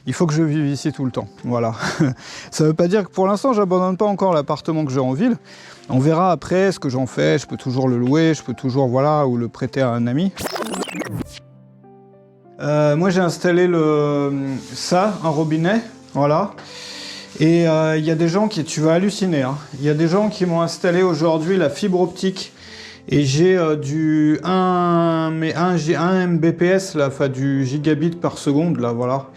il faut que je vive ici tout le temps. Voilà. Ça veut pas dire que pour l'instant, j'abandonne pas encore l'appartement que j'ai en ville. On verra après ce que j'en fais. Je peux toujours le louer, je peux toujours, voilà, ou le prêter à un ami. Moi, j'ai installé un robinet, voilà. Et il y a des gens tu vas halluciner, hein. Il y a des gens qui m'ont installé aujourd'hui la fibre optique. Et j'ai du 1 Mbps, là, enfin du gigabit par seconde, là, voilà.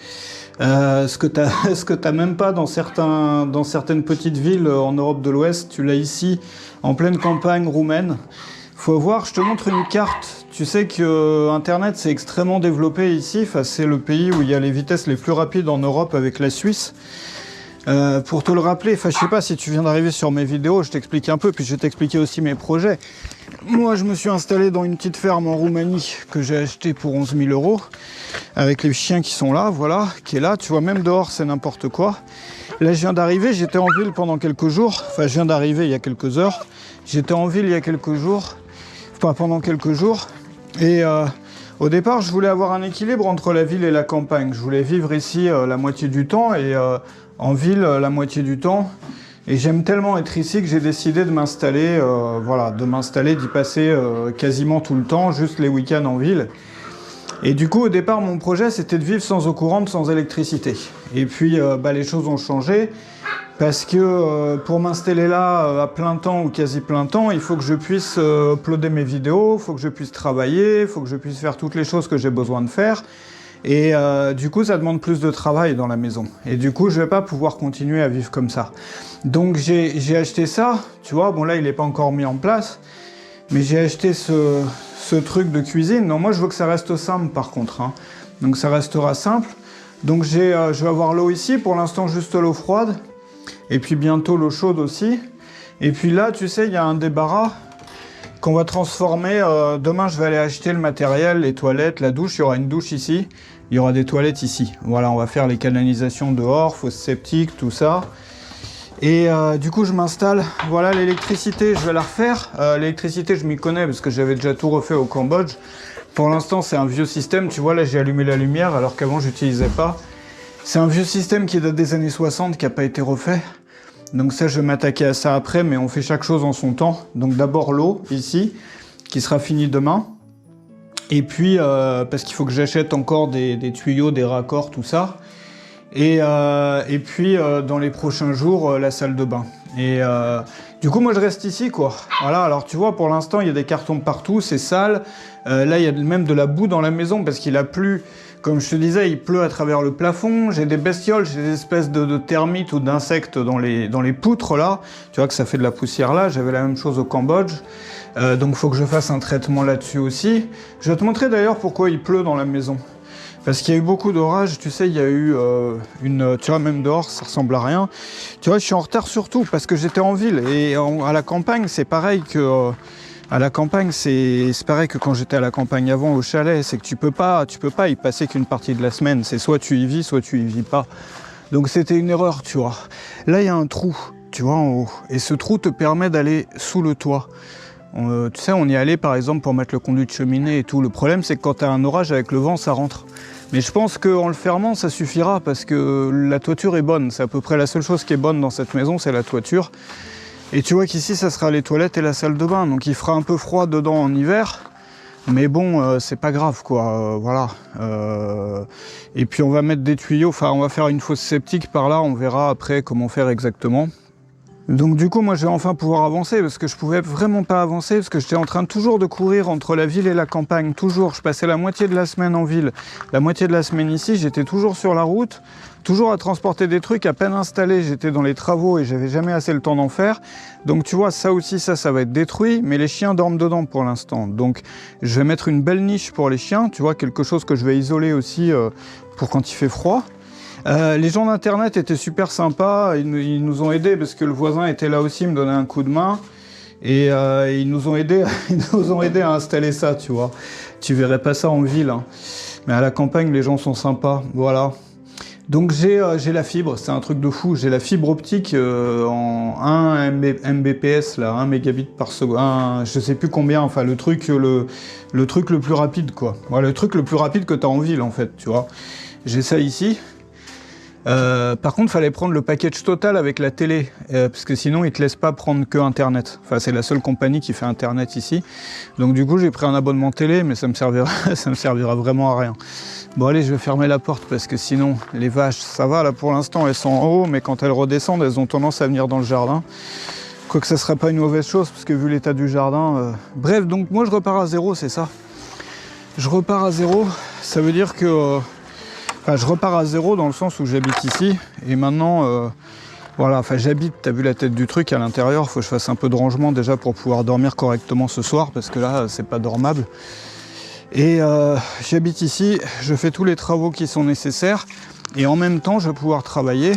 Ce que t'as même pas dans certaines petites villes en Europe de l'Ouest. Tu l'as ici, en pleine campagne roumaine. Faut voir, je te montre une carte. Tu sais que Internet, c'est extrêmement développé ici. Enfin, c'est le pays où il y a les vitesses les plus rapides en Europe avec la Suisse. Pour te le rappeler, enfin, je sais pas si tu viens d'arriver sur mes vidéos, je t'explique un peu, puis je vais t'expliquer aussi mes projets. Moi, je me suis installé dans une petite ferme en Roumanie que j'ai achetée pour 11 000 €, avec les chiens qui sont là, voilà, qui est là. Tu vois, même dehors, c'est n'importe quoi. Là, je viens d'arriver, j'étais en ville pendant quelques jours. Enfin, je viens d'arriver il y a quelques heures. J'étais en ville il y a quelques jours, enfin, pendant quelques jours. Et au départ, je voulais avoir un équilibre entre la ville et la campagne. Je voulais vivre ici la moitié du temps et en ville la moitié du temps. Et j'aime tellement être ici que j'ai décidé de m'installer, voilà, d'y passer quasiment tout le temps, juste les week-ends en ville. Et du coup, au départ, mon projet, c'était de vivre sans eau courante, sans électricité. Et puis, les choses ont changé, parce que pour m'installer là à plein temps ou quasi plein temps, il faut que je puisse uploader mes vidéos, il faut que je puisse travailler, il faut que je puisse faire toutes les choses que j'ai besoin de faire. Et du coup, ça demande plus de travail dans la maison. Et du coup, je vais pas pouvoir continuer à vivre comme ça. Donc, j'ai acheté ça. Tu vois, bon là, il n'est pas encore mis en place. Mais j'ai acheté ce truc de cuisine. Non, moi, je veux que ça reste simple, par contre, hein. Donc, ça restera simple. Donc, je vais avoir l'eau ici. Pour l'instant, juste l'eau froide. Et puis, bientôt, l'eau chaude aussi. Et puis là, tu sais, il y a un débarras qu'on va transformer. Demain, je vais aller acheter le matériel, les toilettes, la douche. Il y aura une douche ici. Il y aura des toilettes ici. Voilà, on va faire les canalisations dehors, fosse septique, tout ça. Et du coup, je m'installe. Voilà, l'électricité, je vais la refaire. L'électricité, je m'y connais parce que j'avais déjà tout refait au Cambodge. Pour l'instant, c'est un vieux système. Tu vois, là, j'ai allumé la lumière alors qu'avant, j'utilisais pas. C'est un vieux système qui date des années 60, qui n'a pas été refait. Donc ça, je vais m'attaquer à ça après, mais on fait chaque chose en son temps. Donc d'abord l'eau, ici, qui sera finie demain. Et puis, parce qu'il faut que j'achète encore des tuyaux, des raccords, tout ça. Et puis, dans les prochains jours, la salle de bain. Et du coup, moi, je reste ici, quoi. Voilà, alors tu vois, pour l'instant, il y a des cartons partout, c'est sale. Là, il y a même de la boue dans la maison parce qu'il a plu. Comme je te disais, il pleut à travers le plafond. J'ai des bestioles, j'ai des espèces de termites ou d'insectes dans les poutres, là. Tu vois que ça fait de la poussière, là. J'avais la même chose au Cambodge. Donc, il faut que je fasse un traitement là-dessus aussi. Je vais te montrer d'ailleurs pourquoi il pleut dans la maison. Parce qu'il y a eu beaucoup d'orages, tu sais, il y a eu tu vois, même dehors, ça ressemble à rien. Tu vois, je suis en retard surtout parce que j'étais en ville. Et à la campagne, c'est pareil que... à la campagne, c'est pareil que quand j'étais à la campagne avant, au chalet. C'est que tu peux pas y passer qu'une partie de la semaine. C'est soit tu y vis, soit tu y vis pas. Donc c'était une erreur, tu vois. Là, il y a un trou, tu vois, en haut. Et ce trou te permet d'aller sous le toit. Tu sais, on y allait par exemple pour mettre le conduit de cheminée et tout. Le problème, c'est que quand tu as un orage avec le vent, ça rentre. Mais je pense qu'en le fermant, ça suffira parce que la toiture est bonne. C'est à peu près la seule chose qui est bonne dans cette maison, c'est la toiture. Et tu vois qu'ici, ça sera les toilettes et la salle de bain. Donc il fera un peu froid dedans en hiver. Mais bon, c'est pas grave, quoi. Voilà. Et puis on va mettre des tuyaux. Enfin, on va faire une fosse septique par là. On verra après comment faire exactement. Donc du coup, moi, je vais enfin pouvoir avancer parce que je pouvais vraiment pas avancer parce que j'étais en train toujours de courir entre la ville et la campagne. Toujours, je passais la moitié de la semaine en ville, la moitié de la semaine ici. J'étais toujours sur la route, toujours à transporter des trucs à peine installés. J'étais dans les travaux et j'avais jamais assez le temps d'en faire. Donc tu vois, ça aussi, ça va être détruit. Mais les chiens dorment dedans pour l'instant. Donc je vais mettre une belle niche pour les chiens. Tu vois, quelque chose que je vais isoler aussi pour quand il fait froid. Les gens d'internet étaient super sympas, ils nous ont aidés parce que le voisin était là aussi, me donnait un coup de main et ils nous ont aidés à installer ça, tu vois. Tu verrais pas ça en ville, hein. Mais à la campagne les gens sont sympas, voilà. Donc j'ai la fibre, c'est un truc de fou, j'ai la fibre optique en 1 Mbps, là, 1 mégabit par seconde, je sais plus combien, enfin le truc le plus rapide, quoi. Voilà, le truc le plus rapide que tu as en ville en fait, tu vois. J'ai ça ici. Par contre, il fallait prendre le package total avec la télé, parce que sinon, ils ne te laissent pas prendre que Internet. Enfin, c'est la seule compagnie qui fait Internet ici. Donc du coup, j'ai pris un abonnement télé, mais ça me servira vraiment à rien. Bon allez, je vais fermer la porte, parce que sinon, les vaches, ça va, là pour l'instant, elles sont en haut, mais quand elles redescendent, elles ont tendance à venir dans le jardin. Quoique ça ne serait pas une mauvaise chose, parce que vu l'état du jardin... Bref, donc moi, je repars à zéro, c'est ça. Je repars à zéro, ça veut dire que... Enfin, je repars à zéro dans le sens où j'habite ici, et maintenant, voilà, enfin j'habite, t'as vu la tête du truc à l'intérieur, il faut que je fasse un peu de rangement déjà pour pouvoir dormir correctement ce soir, parce que là, c'est pas dormable. Et j'habite ici, je fais tous les travaux qui sont nécessaires, et en même temps, je vais pouvoir travailler,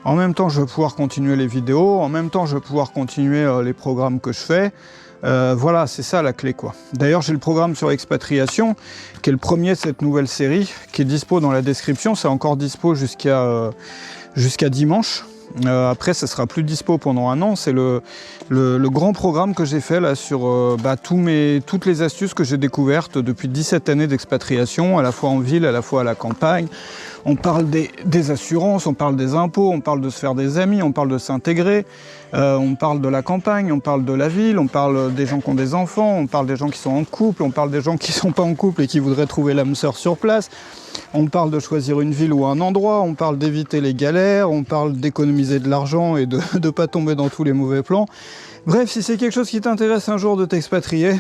en même temps, je vais pouvoir continuer les vidéos, en même temps, je vais pouvoir continuer les programmes que je fais. Voilà, c'est ça la clé, quoi. D'ailleurs, j'ai le programme sur l'expatriation, qui est le premier de cette nouvelle série, qui est dispo dans la description. C'est encore dispo jusqu'à dimanche. Après, ça sera plus dispo pendant un an. C'est le grand programme que j'ai fait là sur toutes les astuces que j'ai découvertes depuis 17 années d'expatriation, à la fois en ville, à la fois à la campagne. On parle des assurances, on parle des impôts, on parle de se faire des amis, on parle de s'intégrer, on parle de la campagne, on parle de la ville, on parle des gens qui ont des enfants, on parle des gens qui sont en couple, on parle des gens qui ne sont pas en couple et qui voudraient trouver l'âme sœur sur place, on parle de choisir une ville ou un endroit, on parle d'éviter les galères, on parle d'économiser de l'argent et de ne pas tomber dans tous les mauvais plans. Bref, si c'est quelque chose qui t'intéresse un jour de t'expatrier,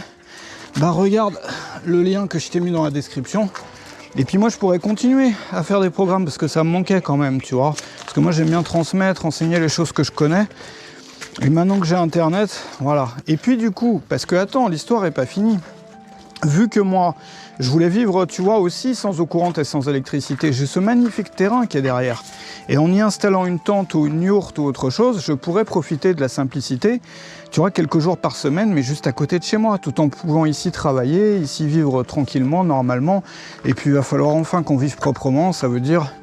bah regarde le lien que je t'ai mis dans la description. Et puis moi, je pourrais continuer à faire des programmes parce que ça me manquait quand même, tu vois. Parce que moi, j'aime bien transmettre, enseigner les choses que je connais. Et maintenant que j'ai Internet, voilà. Et puis du coup, parce que attends, l'histoire n'est pas finie. Vu que moi, je voulais vivre, tu vois, aussi sans eau courante et sans électricité, j'ai ce magnifique terrain qui est derrière. Et en y installant une tente ou une yourte ou autre chose, je pourrais profiter de la simplicité, tu vois, quelques jours par semaine, mais juste à côté de chez moi, tout en pouvant ici travailler, ici vivre tranquillement, normalement. Et puis il va falloir enfin qu'on vive proprement, ça veut dire,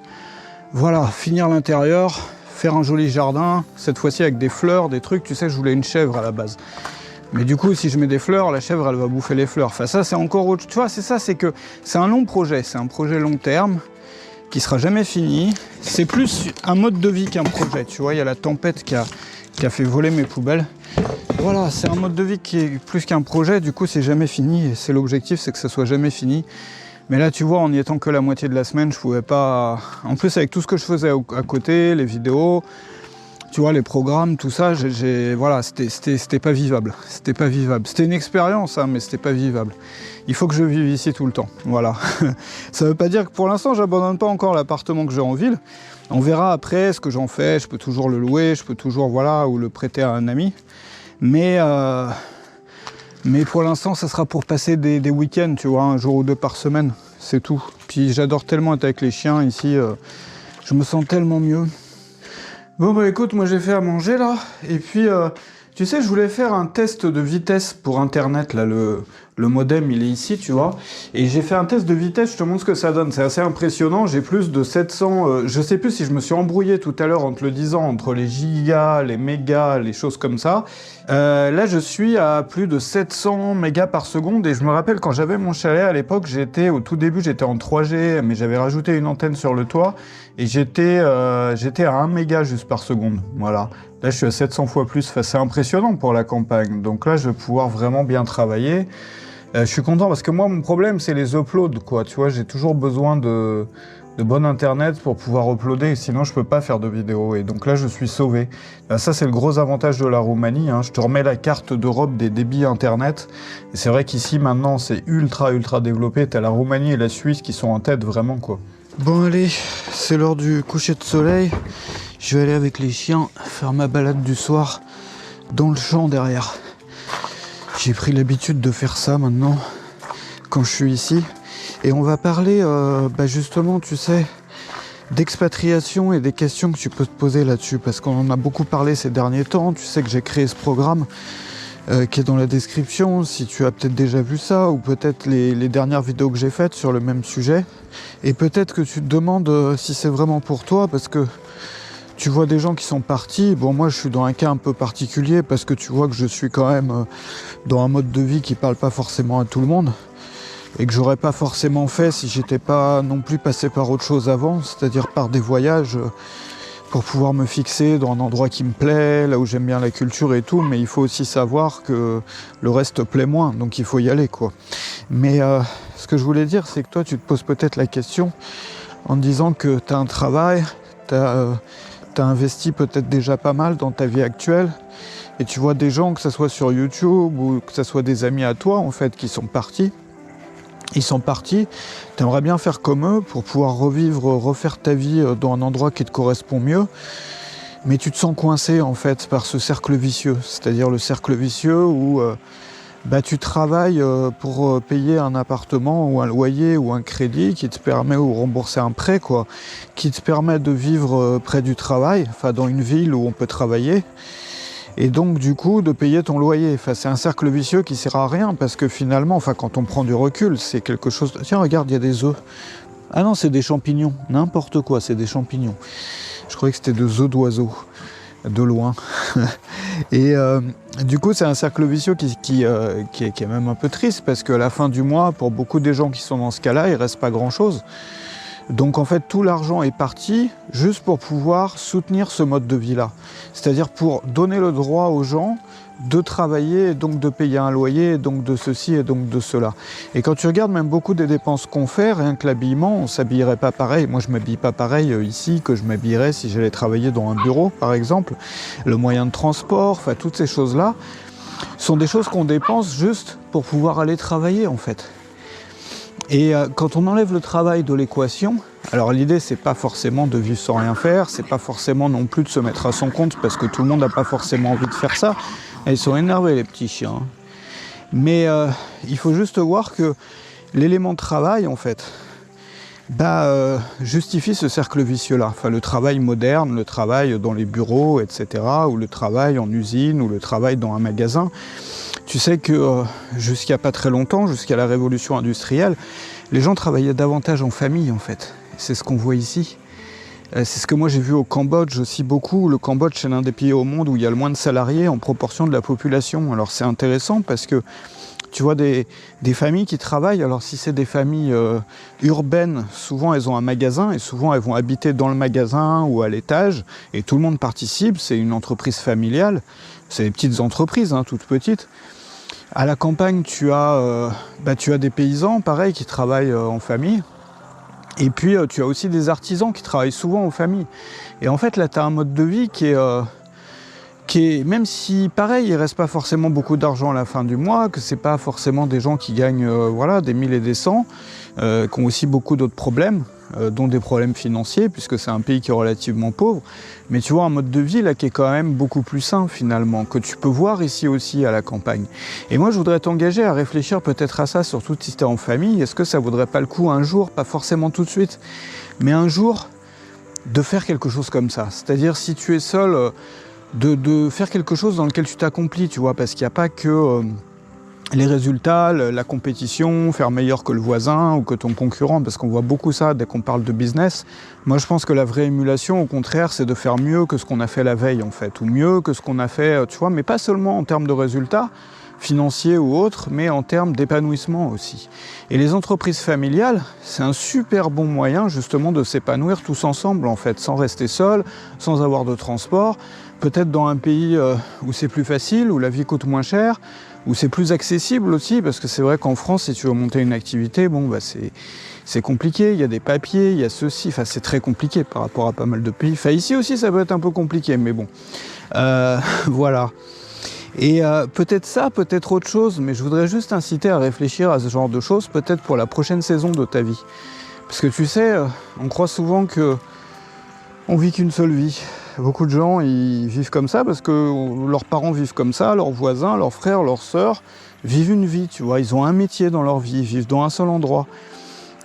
voilà, finir l'intérieur, faire un joli jardin, cette fois-ci avec des fleurs, des trucs, tu sais, je voulais une chèvre à la base. Mais du coup, si je mets des fleurs, la chèvre, elle va bouffer les fleurs. Enfin, ça, c'est encore autre chose. Tu vois, c'est ça, c'est que c'est un long projet. C'est un projet long terme qui sera jamais fini. C'est plus un mode de vie qu'un projet. Tu vois, il y a la tempête qui a fait voler mes poubelles. Voilà, c'est un mode de vie qui est plus qu'un projet. Du coup, c'est jamais fini. Et c'est l'objectif, c'est que ça soit jamais fini. Mais là, tu vois, en y étant que la moitié de la semaine, je pouvais pas... En plus, avec tout ce que je faisais à côté, les vidéos... Tu vois, les programmes, tout ça, voilà, c'était pas vivable. C'était pas vivable. C'était une expérience, hein, mais c'était pas vivable. Il faut que je vive ici tout le temps. Voilà. Ça veut pas dire que pour l'instant, j'abandonne pas encore l'appartement que j'ai en ville. On verra après ce que j'en fais. Je peux toujours le louer, je peux toujours, voilà, ou le prêter à un ami. Mais pour l'instant, ça sera pour passer des week-ends, tu vois, un jour ou deux par semaine. C'est tout. Puis j'adore tellement être avec les chiens ici. Je me sens tellement mieux. Bon bah écoute, moi j'ai fait à manger là, et puis tu sais, je voulais faire un test de vitesse pour internet, là le modem il est ici, tu vois, et j'ai fait un test de vitesse, je te montre ce que ça donne, c'est assez impressionnant, j'ai plus de 700, je sais plus si je me suis embrouillé tout à l'heure en te le disant, entre les gigas, les mégas, les choses comme ça, là je suis à plus de 700 mégas par seconde, et je me rappelle quand j'avais mon chalet à l'époque, au tout début j'étais en 3G, mais j'avais rajouté une antenne sur le toit, et j'étais à 1 méga juste par seconde, voilà. Là, je suis à 700 fois plus, enfin, c'est impressionnant pour la campagne. Donc là, je vais pouvoir vraiment bien travailler. Je suis content parce que moi, mon problème, c'est les uploads, quoi. Tu vois, j'ai toujours besoin de bon internet pour pouvoir uploader, sinon je peux pas faire de vidéos. Et donc là, je suis sauvé. Là, ça, c'est le gros avantage de la Roumanie, hein. Je te remets la carte d'Europe des débits internet. Et c'est vrai qu'ici, maintenant, c'est ultra développé. T'as la Roumanie et la Suisse qui sont en tête, vraiment, quoi. Bon, allez, c'est l'heure du coucher de soleil. Je vais aller avec les chiens faire ma balade du soir dans le champ derrière. J'ai pris l'habitude de faire ça maintenant quand je suis ici. Et on va parler justement, tu sais, d'expatriation et des questions que tu peux te poser là-dessus. Parce qu'on en a beaucoup parlé ces derniers temps. Tu sais que j'ai créé ce programme qui est dans la description. Si tu as peut-être déjà vu ça ou peut-être les dernières vidéos que j'ai faites sur le même sujet. Et peut-être que tu te demandes si c'est vraiment pour toi parce que tu vois des gens qui sont partis. Bon, moi, je suis dans un cas un peu particulier parce que tu vois que je suis quand même dans un mode de vie qui parle pas forcément à tout le monde. et que j'aurais pas forcément fait si j'étais pas non plus passé par autre chose avant, c'est-à-dire par des voyages pour pouvoir me fixer dans un endroit qui me plaît, là où j'aime bien la culture et tout, mais il faut aussi savoir que le reste plaît moins, donc il faut y aller, quoi. Mais ce que je voulais dire, c'est que toi, tu te poses peut-être la question en te disant que tu as un travail, tu as investi peut-être déjà pas mal dans ta vie actuelle, et tu vois des gens, que ce soit sur YouTube ou que ce soit des amis à toi, en fait, qui sont partis. Ils sont partis, tu aimerais bien faire comme eux pour pouvoir refaire ta vie dans un endroit qui te correspond mieux, mais tu te sens coincé en fait par ce cercle vicieux, c'est-à-dire le cercle vicieux où tu travailles pour payer un appartement ou un loyer ou un crédit qui te permet, ou rembourser un prêt, quoi, qui te permet de vivre près du travail, enfin dans une ville où on peut travailler, et donc du coup de payer ton loyer. Enfin, c'est un cercle vicieux qui sert à rien, parce que finalement, enfin, quand on prend du recul, c'est quelque chose... Tiens, regarde, il y a des œufs. Ah non, c'est des champignons, n'importe quoi, c'est des champignons. Je croyais que c'était des œufs d'oiseaux, de loin. Et du coup, c'est un cercle vicieux qui est même un peu triste, parce qu'à la fin du mois, pour beaucoup des gens qui sont dans ce cas-là, il ne reste pas grand-chose. Donc en fait, tout l'argent est parti juste pour pouvoir soutenir ce mode de vie-là. C'est-à-dire pour donner le droit aux gens de travailler, et donc de payer un loyer, et donc de ceci et donc de cela. Et quand tu regardes même beaucoup des dépenses qu'on fait, rien que l'habillement, on ne s'habillerait pas pareil. Moi, je ne m'habille pas pareil ici que je m'habillerais si j'allais travailler dans un bureau, par exemple. Le moyen de transport, enfin toutes ces choses-là, sont des choses qu'on dépense juste pour pouvoir aller travailler, en fait. Et quand on enlève le travail de l'équation, alors l'idée c'est pas forcément de vivre sans rien faire, c'est pas forcément non plus de se mettre à son compte, parce que tout le monde n'a pas forcément envie de faire ça. Et ils sont énervés, les petits chiens. Mais il faut juste voir que l'élément travail, en fait, justifie ce cercle vicieux-là. Enfin, le travail moderne, le travail dans les bureaux, etc., ou le travail en usine, ou le travail dans un magasin. Tu sais que jusqu'à pas très longtemps, jusqu'à la révolution industrielle, les gens travaillaient davantage en famille, en fait. C'est ce qu'on voit ici. C'est ce que moi j'ai vu au Cambodge aussi beaucoup. Le Cambodge, c'est l'un des pays au monde où il y a le moins de salariés en proportion de la population. Alors c'est intéressant parce que tu vois des familles qui travaillent. Alors si c'est des familles urbaines, souvent elles ont un magasin et souvent elles vont habiter dans le magasin ou à l'étage et tout le monde participe. C'est une entreprise familiale. C'est des petites entreprises, hein, toutes petites. À la campagne, tu as des paysans, pareil, qui travaillent en famille. Et puis, tu as aussi des artisans qui travaillent souvent en famille. Et en fait, là, tu as un mode de vie qui est, même si, pareil, il ne reste pas forcément beaucoup d'argent à la fin du mois, que ce n'est pas forcément des gens qui gagnent des 1000 et des 100, qui ont aussi beaucoup d'autres problèmes, dont des problèmes financiers, puisque c'est un pays qui est relativement pauvre. Mais tu vois, un mode de vie là qui est quand même beaucoup plus sain finalement, que tu peux voir ici aussi à la campagne. Et moi, je voudrais t'engager à réfléchir peut-être à ça, surtout si tu es en famille. Est-ce que ça vaudrait pas le coup un jour, pas forcément tout de suite, mais un jour, de faire quelque chose comme ça? C'est-à-dire, si tu es seul, de faire quelque chose dans lequel tu t'accomplis, tu vois, parce qu'il n'y a pas que... les résultats, la compétition, faire meilleur que le voisin ou que ton concurrent, parce qu'on voit beaucoup ça dès qu'on parle de business. Moi, je pense que la vraie émulation, au contraire, c'est de faire mieux que ce qu'on a fait la veille, en fait, ou mieux que ce qu'on a fait, tu vois, mais pas seulement en termes de résultats financiers ou autres, mais en termes d'épanouissement aussi. Et les entreprises familiales, c'est un super bon moyen, justement, de s'épanouir tous ensemble, en fait, sans rester seul, sans avoir de transport, peut-être dans un pays où c'est plus facile, où la vie coûte moins cher, où c'est plus accessible aussi, parce que c'est vrai qu'en France, si tu veux monter une activité, c'est compliqué, il y a des papiers, il y a ceci, enfin c'est très compliqué par rapport à pas mal de pays. Enfin ici aussi ça peut être un peu compliqué, mais bon, voilà. Et peut-être ça, peut-être autre chose, mais je voudrais juste inciter à réfléchir à ce genre de choses, peut-être pour la prochaine saison de ta vie. Parce que tu sais, on croit souvent que on vit qu'une seule vie. Beaucoup de gens, ils vivent comme ça parce que leurs parents vivent comme ça, leurs voisins, leurs frères, leurs sœurs vivent une vie, tu vois. Ils ont un métier dans leur vie, ils vivent dans un seul endroit.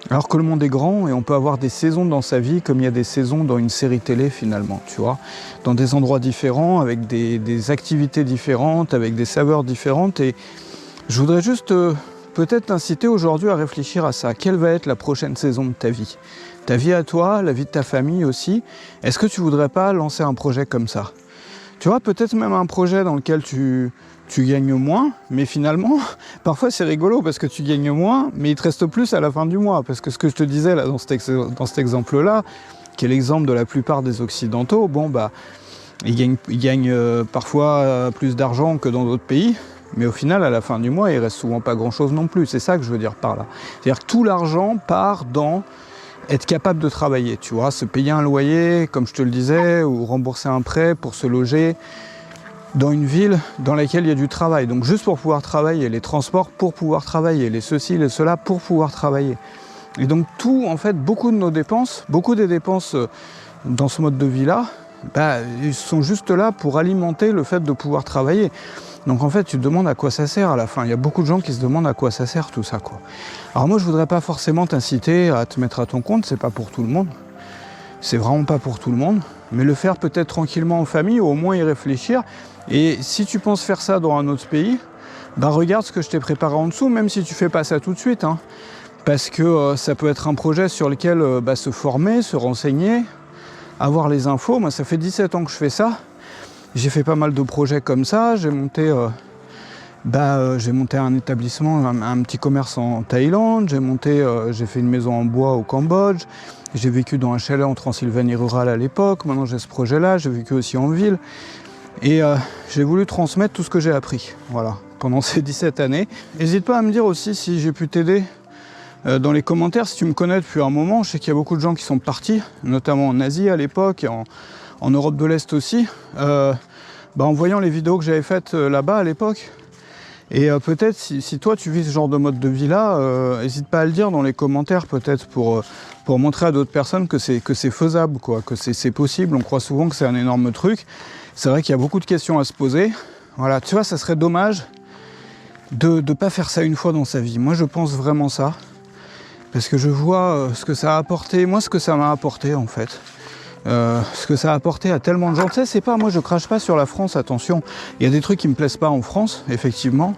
Alors que le monde est grand et on peut avoir des saisons dans sa vie comme il y a des saisons dans une série télé finalement, tu vois. Dans des endroits différents, avec des activités différentes, avec des saveurs différentes. Et je voudrais juste peut-être t'inciter aujourd'hui à réfléchir à ça. Quelle va être la prochaine saison de ta vie ? Ta vie à toi, la vie de ta famille aussi. Est-ce que tu voudrais pas lancer un projet comme ça ? Tu vois, peut-être même un projet dans lequel tu gagnes moins, mais finalement, parfois c'est rigolo parce que tu gagnes moins, mais il te reste plus à la fin du mois. Parce que ce que je te disais là dans cet exemple-là, qui est l'exemple de la plupart des Occidentaux, bon bah, ils gagnent parfois plus d'argent que dans d'autres pays, mais au final, à la fin du mois, il reste souvent pas grand-chose non plus. C'est ça que je veux dire par là. C'est-à-dire que tout l'argent part dans être capable de travailler, tu vois, se payer un loyer, comme je te le disais, ou rembourser un prêt pour se loger dans une ville dans laquelle il y a du travail. Donc juste pour pouvoir travailler, les transports pour pouvoir travailler, les ceci, les cela pour pouvoir travailler. Et donc tout, en fait, beaucoup des dépenses dans ce mode de vie-là, bah, ils sont juste là pour alimenter le fait de pouvoir travailler. Donc en fait, tu te demandes à quoi ça sert à la fin. Il y a beaucoup de gens qui se demandent à quoi ça sert tout ça, quoi. Alors moi, je voudrais pas forcément t'inciter à te mettre à ton compte, c'est pas pour tout le monde. C'est vraiment pas pour tout le monde. Mais le faire peut-être tranquillement en famille, ou au moins y réfléchir. Et si tu penses faire ça dans un autre pays, bah regarde ce que je t'ai préparé en dessous, même si tu fais pas ça tout de suite, hein. Parce que ça peut être un projet sur lequel se former, se renseigner, avoir les infos. Moi, ça fait 17 ans que je fais ça. J'ai fait pas mal de projets comme ça. J'ai monté un établissement, un petit commerce en Thaïlande. J'ai fait une maison en bois au Cambodge. J'ai vécu dans un chalet en Transylvanie rurale à l'époque. Maintenant, j'ai ce projet-là. J'ai vécu aussi en ville. Et j'ai voulu transmettre tout ce que j'ai appris, voilà, pendant ces 17 années. N'hésite pas à me dire aussi si j'ai pu t'aider dans les commentaires. Si tu me connais depuis un moment, je sais qu'il y a beaucoup de gens qui sont partis, notamment en Asie à l'époque, et en Europe de l'Est aussi, en voyant les vidéos que j'avais faites là-bas à l'époque. Et peut-être si toi tu vis ce genre de mode de vie là, n'hésite pas à le dire dans les commentaires, peut-être pour montrer à d'autres personnes que c'est faisable, quoi, que c'est possible. On croit souvent que c'est un énorme truc. C'est vrai qu'il y a beaucoup de questions à se poser. Voilà, tu vois, ça serait dommage de ne pas faire ça une fois dans sa vie. Moi, je pense vraiment ça. Parce que je vois ce que ça a apporté, moi, ce que ça m'a apporté, en fait. Ce que ça a apporté à tellement de gens. Tu sais, c'est pas, moi, je crache pas sur la France, attention. Il y a des trucs qui me plaisent pas en France, effectivement.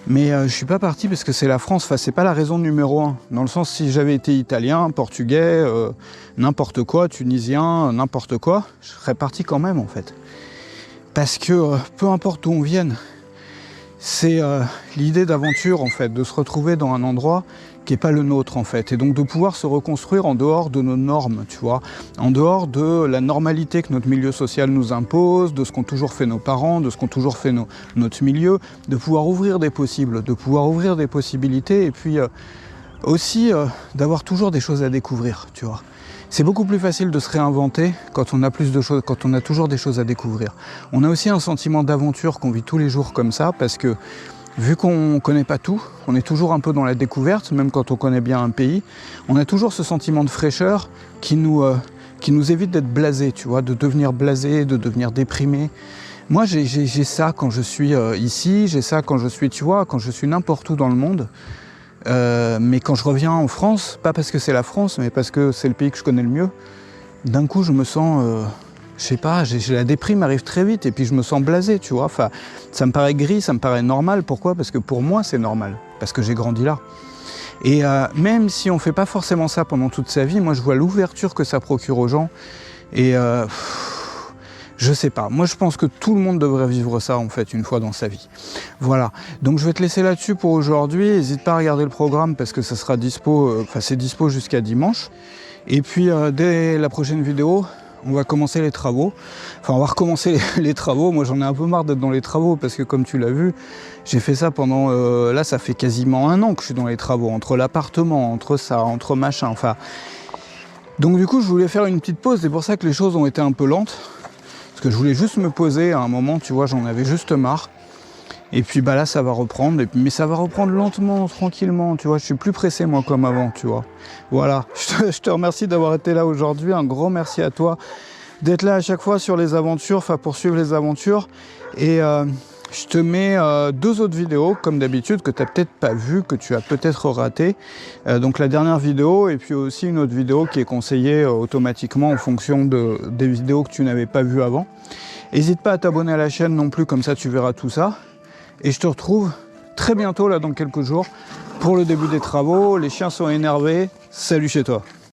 Mais je suis pas parti parce que c'est la France. Enfin, c'est pas la raison numéro 1. Dans le sens, si j'avais été italien, portugais, n'importe quoi, tunisien, n'importe quoi, je serais parti quand même, en fait. Parce que peu importe où on vienne, c'est l'idée d'aventure, en fait, de se retrouver dans un endroit qui n'est pas le nôtre, en fait, et donc de pouvoir se reconstruire en dehors de nos normes, tu vois, en dehors de la normalité que notre milieu social nous impose, de ce qu'ont toujours fait nos parents, de ce qu'ont toujours fait notre milieu, de pouvoir ouvrir des possibles, de pouvoir ouvrir des possibilités, et puis aussi d'avoir toujours des choses à découvrir, tu vois. C'est beaucoup plus facile de se réinventer quand on a plus de choses, quand on a toujours des choses à découvrir. On a aussi un sentiment d'aventure qu'on vit tous les jours comme ça, parce que vu qu'on ne connaît pas tout, on est toujours un peu dans la découverte, même quand on connaît bien un pays. On a toujours ce sentiment de fraîcheur qui nous évite d'être blasé, tu vois, de devenir blasé, de devenir déprimé. Moi, j'ai ça quand je suis ici, j'ai ça quand je suis, tu vois, quand je suis n'importe où dans le monde. Mais quand je reviens en France, pas parce que c'est la France, mais parce que c'est le pays que je connais le mieux, d'un coup, je me sens... je sais pas, la déprime arrive très vite et puis je me sens blasé, tu vois. Enfin, ça me paraît gris, ça me paraît normal. Pourquoi ? Parce que pour moi, c'est normal. Parce que j'ai grandi là. Et même si on fait pas forcément ça pendant toute sa vie, moi, je vois l'ouverture que ça procure aux gens. Et je sais pas. Moi, je pense que tout le monde devrait vivre ça, en fait, une fois dans sa vie. Voilà. Donc, je vais te laisser là-dessus pour aujourd'hui. N'hésite pas à regarder le programme parce que ça sera dispo, c'est dispo jusqu'à dimanche. Et puis, dès la prochaine vidéo, on va commencer les travaux. Enfin, on va recommencer les travaux. Moi, j'en ai un peu marre d'être dans les travaux parce que, comme tu l'as vu, j'ai fait ça pendant... là, ça fait quasiment 1 an que je suis dans les travaux. Entre l'appartement, entre ça, entre machin, enfin... Donc, du coup, je voulais faire une petite pause. C'est pour ça que les choses ont été un peu lentes. Parce que je voulais juste me poser à un moment, tu vois, j'en avais juste marre. Et puis, bah là, ça va reprendre. Mais ça va reprendre lentement, tranquillement, tu vois. Je suis plus pressé, moi, comme avant, tu vois. Voilà. Je te remercie d'avoir été là aujourd'hui. Un grand merci à toi d'être là à chaque fois sur les aventures, enfin, pour suivre les aventures. Et je te mets 2 autres vidéos, comme d'habitude, que tu n'as peut-être pas vues, que tu as peut-être ratées. Donc, la dernière vidéo, et puis aussi une autre vidéo qui est conseillée automatiquement en fonction des vidéos que tu n'avais pas vues avant. N'hésite pas à t'abonner à la chaîne non plus, comme ça, tu verras tout ça. Et je te retrouve très bientôt, là, dans quelques jours, pour le début des travaux. Les chiens sont énervés. Salut chez toi.